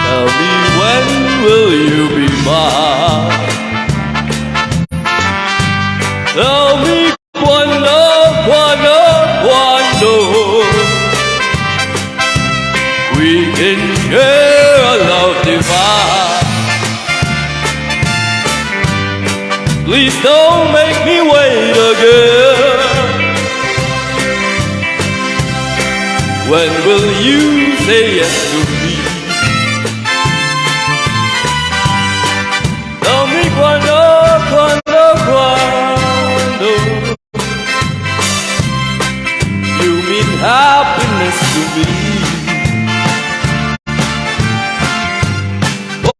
Tell me, when will you be mine? Tell me, quando, quando, quando we can share a love divine. Please don't make me wait again. When will you say yes to me? Tell me quando, quando, quando you mean happiness to me.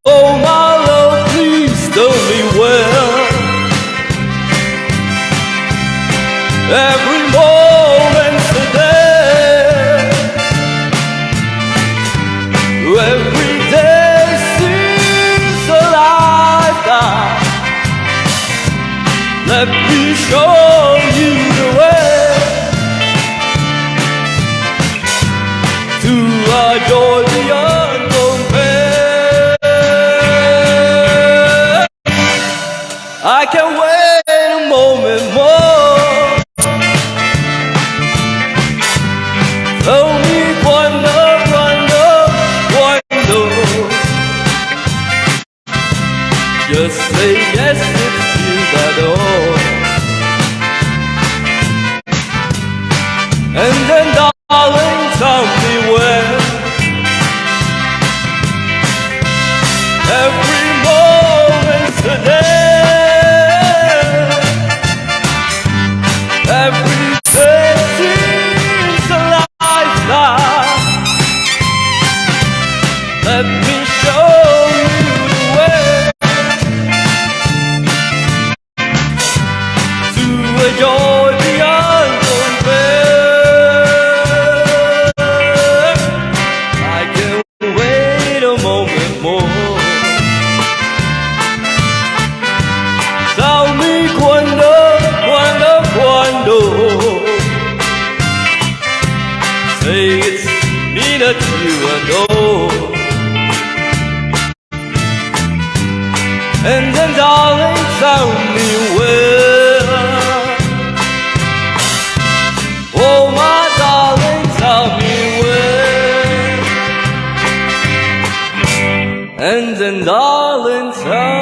Oh my love, please tell me when. Every moment's a day. Every day seems a lifetime. Let me show you the way to adore the uncompared. I can't wait a moment more. Tell me quando, quando, quando. Just say yes if you got all. And then darling, tell me when. Every moment's a day. Every day seems a lifetime. Let me show you the way to enjoy the uncompared. I can't wait a moment more. Tell me quando, quando, quando. Say it's me that you adore. And then darling, tell me when. Oh my darling, tell me when. And then darling, tell